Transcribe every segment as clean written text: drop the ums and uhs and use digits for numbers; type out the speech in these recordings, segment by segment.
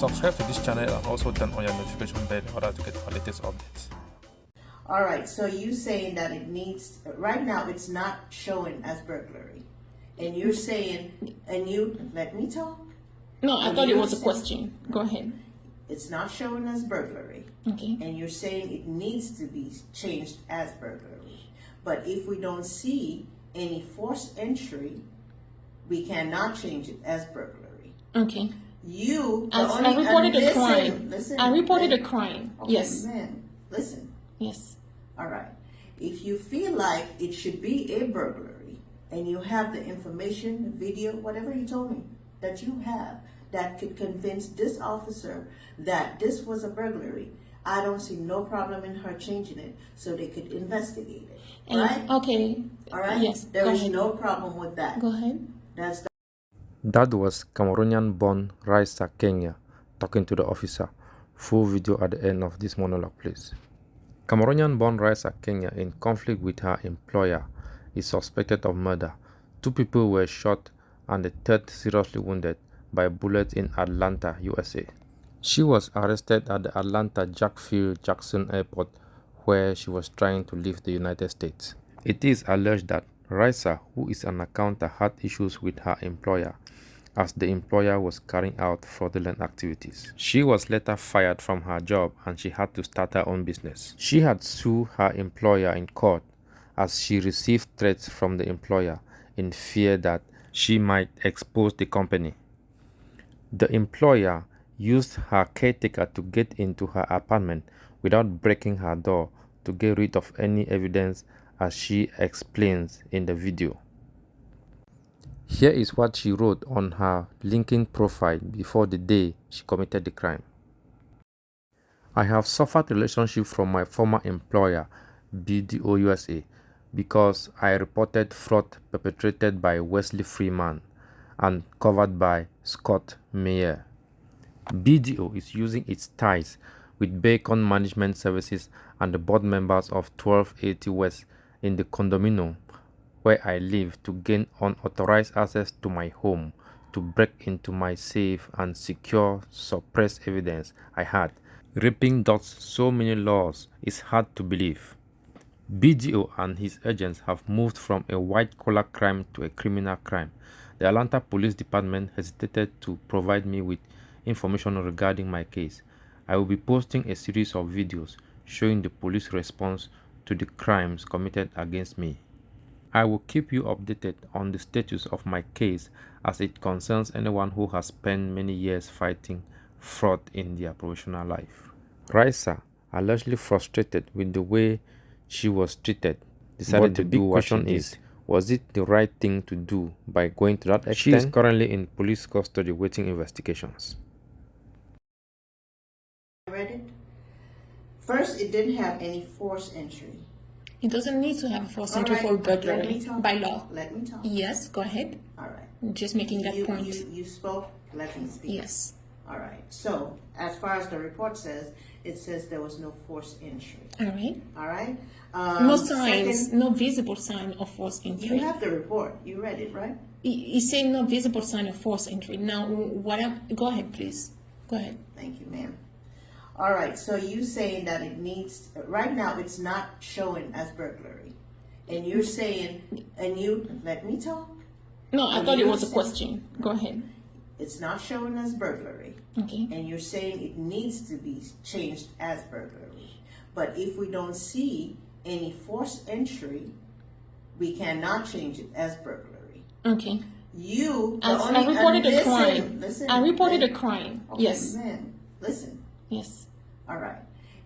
Subscribe to this channel and also turn on your notification bell in order to get our latest updates. All right, so you saying that it needs, right now it's not showing as burglary. And you're saying, and you, let me talk. No, I thought it was a question. Go ahead. It's not showing as burglary. Okay. And you're saying it needs to be changed as burglary. But if we don't see any forced entry, we cannot change it as burglary. Okay. I reported a crime. Listen, I reported a crime. Okay, Yes. Ma'am, listen. Yes. All right. If you feel like it should be a burglary and you have the information, the video, whatever you told me that you have that could convince this officer that this was a burglary, I don't see no problem in her changing it so they could investigate it. And, right? Okay. All right? Yes. There Go is ahead. no problem with that. Go ahead. That's the That was Cameroonian-born Raissa Kengne talking to the officer. Full video at the end of this monologue, please. Cameroonian-born Raissa Kengne, in conflict with her employer, is suspected of murder. 2 people were shot and the third seriously wounded by bullets in Atlanta, USA. She was arrested at the Atlanta Jackson Airport, where she was trying to leave the United States. It is alleged that Raissa, who is an accountant, had issues with her employer, as the employer was carrying out fraudulent activities. She was later fired from her job and she had to start her own business. She had sued her employer in court as she received threats from the employer in fear that she might expose the company. The employer used her caretaker to get into her apartment without breaking her door to get rid of any evidence, as she explains in the video. Here is what she wrote on her LinkedIn profile before the day she committed the crime. I have suffered relationship from my former employer, BDO USA, because I reported fraud perpetrated by Wesley Freeman and covered by Scott Meyer. BDO is using its ties with Bacon Management Services and the board members of 1280 West in the condominium where I live to gain unauthorized access to my home, to break into my safe and secure suppressed evidence I had. Ripping thus so many laws is hard to believe. BDO and his agents have moved from a white-collar crime to a criminal crime. The Atlanta Police Department hesitated to provide me with information regarding my case. I will be posting a series of videos showing the police response to the crimes committed against me. I will keep you updated on the status of my case as it concerns anyone who has spent many years fighting fraud in their professional life. Raissa, allegedly frustrated with the way she was treated, decided to do what she did. Was it the right thing to do by going to that extent? She is currently in police custody waiting investigations. I read it. First, it didn't have any forced entry. It doesn't need to have a forced entry right, for burglary let me talk. by law. Let me talk. Yes. Go ahead. All right. Just making that point. You spoke, let me speak. Yes. All right. So, as far as the report says, it says there was no forced entry. All right. All right. No signs, second, no visible sign of forced entry. you have the report. You read it, right? You say no visible sign of forced entry. Now, go ahead, please. Go ahead. Thank you, ma'am. All right. So you saying that it needs, right now it's not showing as burglary. And you're saying, and you, let me talk. No, I thought it was a question. Go ahead. It's not showing as burglary. Okay. And you're saying it needs to be changed as burglary. But if we don't see any forced entry, we cannot change it as burglary. Okay. I reported a crime. Listen, I reported a crime. Okay, Yes. ma'am, listen. Yes. All right.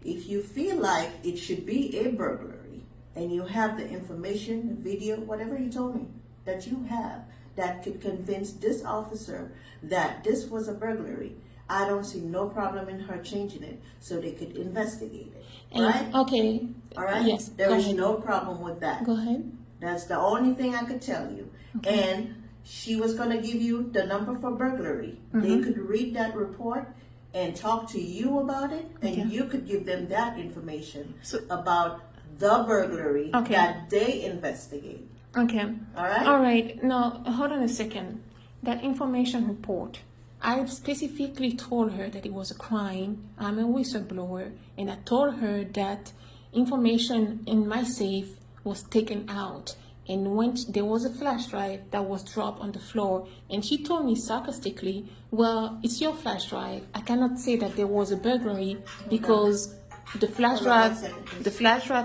If you feel like it should be a burglary and you have the information, the video, whatever you told me that you have that could convince this officer that this was a burglary, I don't see no problem in her changing it so they could investigate it. Right? Okay. All right? Yes. There Go is ahead. no problem with that. Go ahead. That's the only thing I could tell you. Okay. And she was going to give you the number for burglary. They could read that report and talk to you about it, and you could give them that information about the burglary that they investigate. Okay. All right? All right. Now, hold on a second. That information report, I specifically told her that it was a crime. I'm a whistleblower, and I told her that information in my safe was taken out. And when there was a flash drive that was dropped on the floor, and she told me sarcastically, well, it's your flash drive. I cannot say that there was a burglary because the flash drive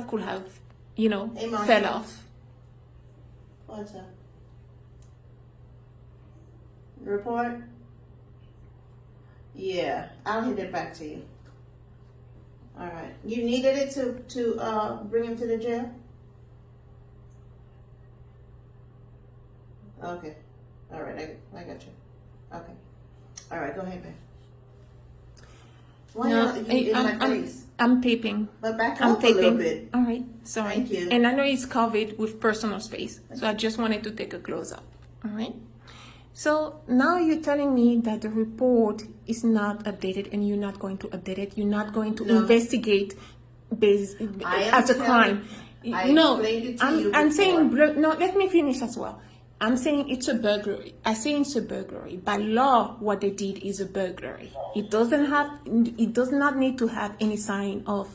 could have, fell off. What's up? Report? Yeah, I'll hit it back to you. All right. You needed it to bring him to the jail? Okay. All right, I got you. Okay. All right, go ahead, man. Why No, not? You in my face. I'm taping. But back I'm up a little taping. bit. All right, sorry. Thank you. And I know it's covered with personal space, so I just wanted to take a close up. All right. So now you're telling me that the report is not updated, and you're not going to update it. You're not going to investigate as a crime. No, I'm saying no. Let me finish as well. I'm saying it's a burglary. I say it's a burglary. By law, what they did is a burglary. It does not need to have any sign of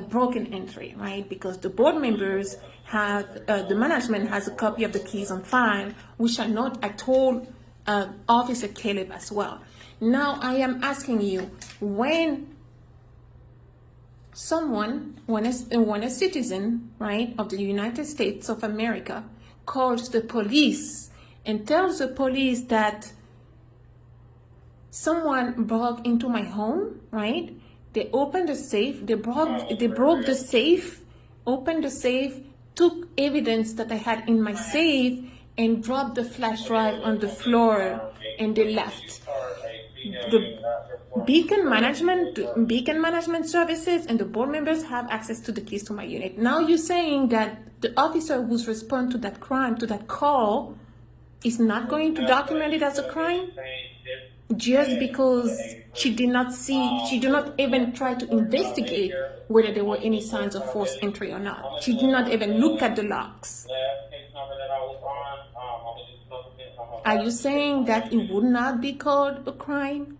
broken entry, right? Because the board members have, the management has a copy of the keys on file, which I told Officer Caleb as well. Now I am asking you, when a citizen, right, of the United States of America calls the police and tells the police that someone broke into my home, right? They opened the safe, they broke the safe, opened the safe, took evidence that I had in my safe, and dropped the flash drive on the floor, and they left. The Beacon Management Services and the board members have access to the keys to my unit. Now you're saying that the officer who's respond to that crime, to that call, is not going to document it as a crime just because she did not even try to investigate whether there were any signs of forced entry or not. She did not even look at the logs. Are you saying that it would not be called a crime?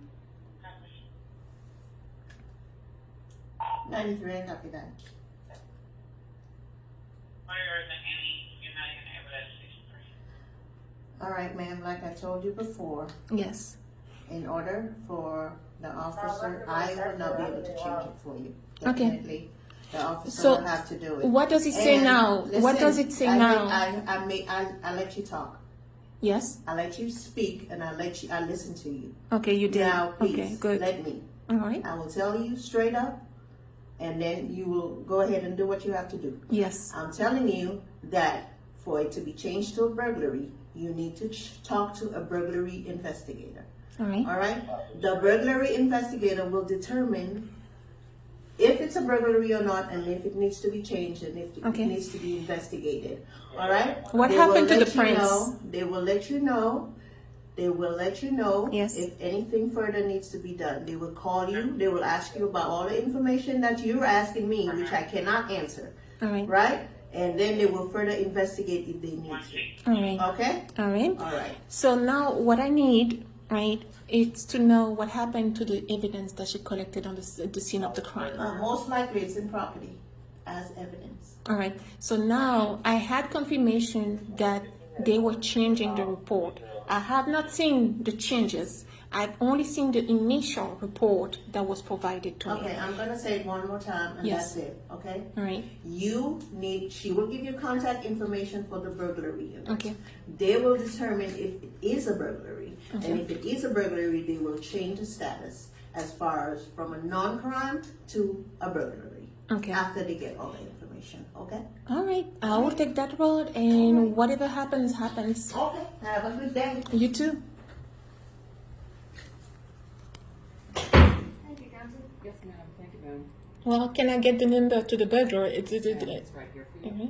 93, I copy that. All right, ma'am, like I told you before, Yes. in order for the officer, I will not be able to change it for you. Okay. Definitely, the officer So, will have to do it. what does it say now? What does it say now? I let you talk. Yes. I let you speak, and I listen to you. Okay, you did. Now, please, Okay, good. let me. All right. I will tell you straight up, and then you will go ahead and do what you have to do. Yes. I'm telling you that for it to be changed to a burglary, you need to talk to a burglary investigator. All right. All right? The burglary investigator will determine if it's a burglary or not, and if it needs to be changed, and if it needs to be investigated. All right? What happened to the prints? They will let you know. They will let you know Yes. if anything further needs to be done. They will call you. They will ask you about all the information that you're asking me, which I cannot answer. All right. Right? And then they will further investigate if they need to. All right. Okay? All right. All right. So now what I need, right, is to know what happened to the evidence that she collected on the scene of the crime. Most likely it's in property as evidence. All right. So now I had confirmation that they were changing the report. I have not seen the changes. I've only seen the initial report that was provided to me. Okay, I'm going to say it one more time, and Yes. that's it, okay? All right. She will give you contact information for the burglary unit. Okay. They will determine if it is a burglary. Okay. And if it is a burglary, they will change the status as far as from a non-crime to a burglary. Okay. After they get all the information, okay? All right. I will take that road, and whatever happens, happens. Okay, have a good day. You too. Yes, ma'am. Thank you, ma'am. Well, can I get the number to the burglar? It's right here for you. Mhm.